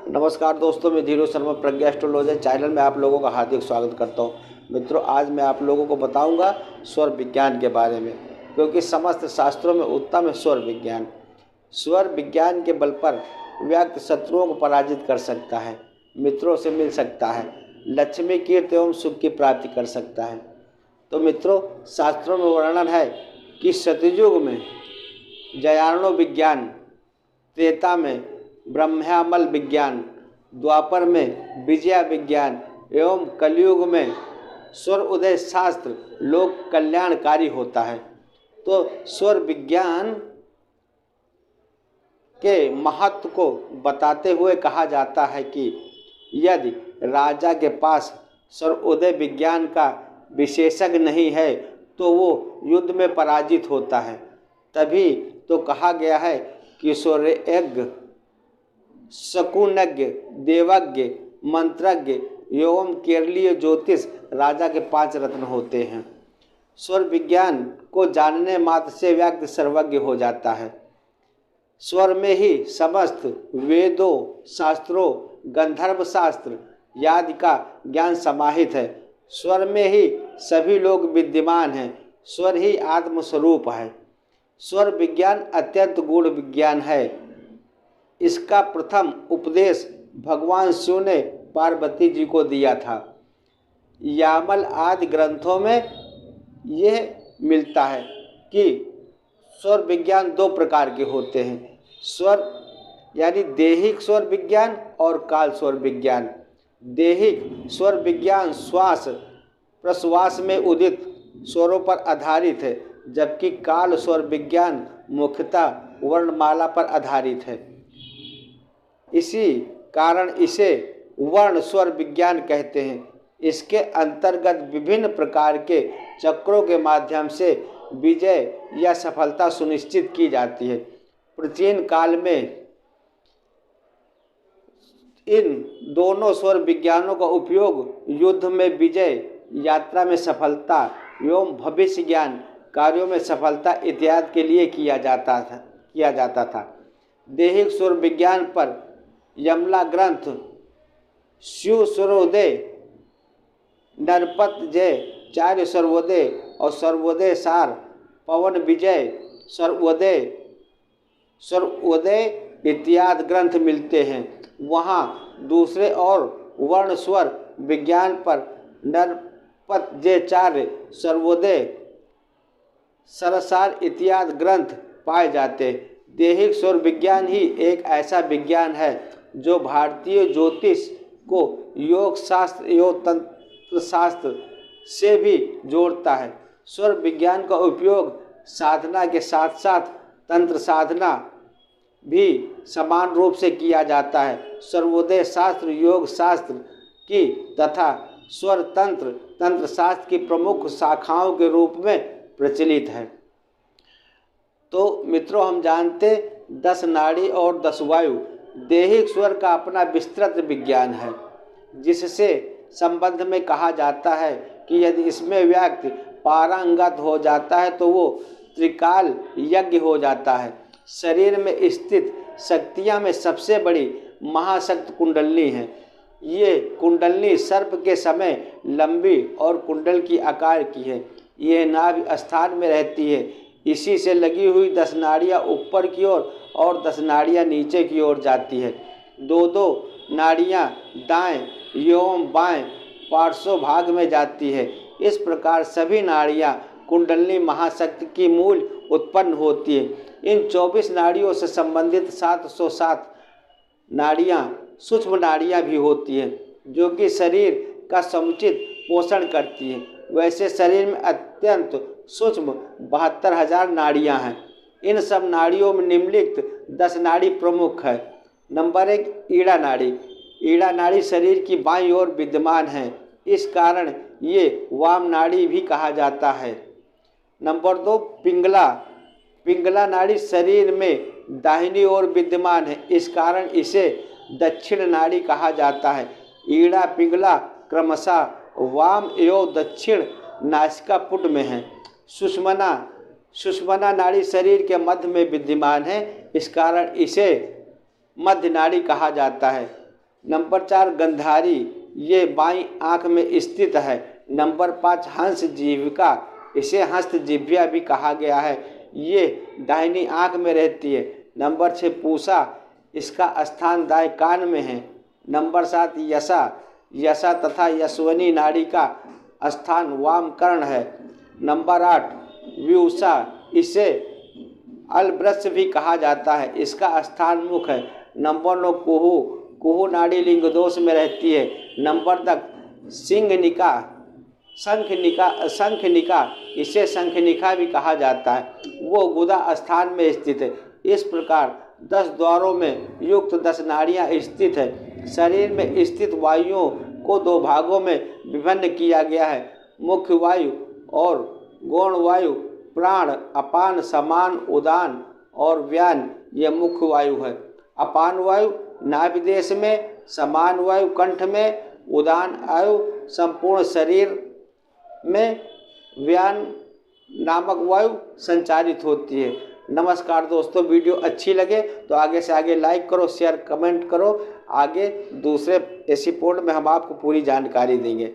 नमस्कार दोस्तों, मैं धीरू शर्मा प्रज्ञा एस्ट्रोलॉजर चैनल में आप लोगों का हार्दिक स्वागत करता हूं। मित्रों, आज मैं आप लोगों को बताऊंगा स्वर विज्ञान के बारे में, क्योंकि समस्त शास्त्रों में उत्तम है स्वर विज्ञान। स्वर विज्ञान के बल पर व्यक्ति शत्रुओं को पराजित कर सकता है, मित्रों से मिल सकता है, लक्ष्मी कीर्ति एवं सुख की प्राप्ति कर सकता है। तो मित्रों, शास्त्रों में वर्णन है कि सतयुग में जयार्णो विज्ञान, त्रेता में ब्रह्मामल विज्ञान, द्वापर में विजया विज्ञान एवं कलयुग में स्वर उदय शास्त्र लोक कल्याणकारी होता है। तो स्वर विज्ञान के महत्व को बताते हुए कहा जाता है कि यदि राजा के पास स्वर उदय विज्ञान का विशेषज्ञ नहीं है तो वो युद्ध में पराजित होता है। तभी तो कहा गया है कि स्वरयज्ञ, शकुनज्ञ, देवज्ञ, मंत्रज्ञ एवं केरलीय ज्योतिष राजा के 5 रत्न होते हैं। स्वर विज्ञान को जानने मात्र से व्यक्ति सर्वज्ञ हो जाता है। स्वर में ही समस्त वेदों, शास्त्रों, गंधर्व शास्त्र आदि का ज्ञान समाहित है। स्वर में ही सभी लोग विद्यमान हैं। स्वर ही आत्मस्वरूप है। स्वर विज्ञान अत्यंत गूढ़ विज्ञान है। इसका प्रथम उपदेश भगवान शिव ने पार्वती जी को दिया था। यामल आदि ग्रंथों में यह मिलता है कि स्वर विज्ञान 2 प्रकार के होते हैं। स्वर यानी देहिक स्वर विज्ञान और काल स्वर विज्ञान। देहिक स्वर विज्ञान श्वास प्रश्वास में उदित स्वरों पर आधारित है, जबकि काल स्वर विज्ञान मुख्यतः वर्णमाला पर आधारित है। इसी कारण इसे वर्ण स्वर विज्ञान कहते हैं। इसके अंतर्गत विभिन्न प्रकार के चक्रों के माध्यम से विजय या सफलता सुनिश्चित की जाती है। प्राचीन काल में इन दोनों स्वर विज्ञानों का उपयोग युद्ध में विजय, यात्रा में सफलता एवं भविष्य ज्ञान, कार्यों में सफलता इत्यादि के लिए किया जाता था। देहिक स्वर विज्ञान पर यमला ग्रंथ, शिव सर्वोदय, नरपत जय, चार्य सर्वोदय और सर्वोदय सार, पवन विजय, सर्वोदय इत्यादि ग्रंथ मिलते हैं। वहाँ दूसरे और वर्ण स्वर विज्ञान पर नरपत जय, चार्य सर्वोदय, सरसार इत्यादि ग्रंथ पाए जाते। देहिक स्वर विज्ञान ही एक ऐसा विज्ञान है जो भारतीय ज्योतिष को योग शास्त्र एवं तंत्र शास्त्र से भी जोड़ता है। स्वर विज्ञान का उपयोग साधना के साथ साथ तंत्र साधना भी समान रूप से किया जाता है। सर्वोदय शास्त्र योग शास्त्र की तथा स्वर तंत्र शास्त्र की प्रमुख शाखाओं के रूप में प्रचलित है। तो मित्रों, हम जानते 10 नाड़ी और 10 वायु देहिक स्वर का अपना विस्तृत विज्ञान है, जिससे संबंध में कहा जाता है कि यदि इसमें व्यक्ति पारंगत हो जाता है तो वो त्रिकाल यज्ञ हो जाता है। शरीर में स्थित शक्तियाँ में सबसे बड़ी महाशक्ति कुंडलनी है। ये कुंडलनी सर्प के समय लंबी और कुंडल की आकार की है। ये नाभि स्थान में रहती है। इसी से लगी हुई 10 नाड़ियाँ ऊपर की ओर और 10 नाड़ियाँ नीचे की ओर जाती है। 2-2 नाड़ियाँ दाएं एवं बाएं पार्श्व भाग में जाती है। इस प्रकार सभी नाड़ियाँ कुंडलनी महाशक्ति की मूल उत्पन्न होती है। इन 24 नाड़ियों से संबंधित 707 नाड़ियाँ सूक्ष्म नाड़ियाँ भी होती हैं, जो कि शरीर का समुचित पोषण करती हैं। वैसे शरीर में अत्यंत सूक्ष्म 72,000 नाड़ियाँ हैं। इन सब नाड़ियों में निम्नलिखित 10 नाड़ी प्रमुख है। नंबर 1, ईड़ा नाड़ी। ईड़ा नाड़ी शरीर की बाईं ओर विद्यमान है, इस कारण ये वाम नाड़ी भी कहा जाता है। नंबर 2, पिंगला। पिंगला नाड़ी शरीर में दाहिनी ओर विद्यमान है, इस कारण इसे दक्षिण नाड़ी कहा जाता है। ईड़ा पिंगला क्रमशः वाम एवं दक्षिण नासिका पुट में है। सुषुम्ना नाड़ी शरीर के मध्य में विद्यमान है, इस कारण इसे मध्य नाड़ी कहा जाता है। नंबर 4 गंधारी, ये बाईं आँख में स्थित है। नंबर 5 हंस जीविका, इसे हस्तजीभिया भी कहा गया है, ये दाहिनी आँख में रहती है। नंबर 6 पूषा, इसका स्थान दाएं कान में है। नंबर 7 यशा, यशा तथा यशवनी नाड़ी का स्थान वाम कर्ण है। नंबर 8 व्यूषा, इसे अलवृक्ष भी कहा जाता है, इसका स्थान मुख है। नंबर 9 कुहू, कुहू नाड़ी लिंग दोष में रहती है। नंबर 10 सिंहनिका, शंखनिका, इसे शंखनिका भी कहा जाता है, वो गुदा स्थान में स्थित है। इस प्रकार 10 द्वारों में युक्त 10 नाड़ियाँ स्थित है। शरीर में स्थित वायुओं को 2 भागों में विभिन्न किया गया है, मुख्य वायु और गौण वायु। प्राण, अपान, समान, उदान और व्यान, ये मुख्य वायु है। अपान वायु नाभि देश में, समान वायु कंठ में, उदान वायु संपूर्ण शरीर में, व्यान नामक वायु संचारित होती है। नमस्कार दोस्तों, वीडियो अच्छी लगे तो आगे से आगे लाइक करो, शेयर, कमेंट करो। आगे दूसरे एपिसोड में हम आपको पूरी जानकारी देंगे।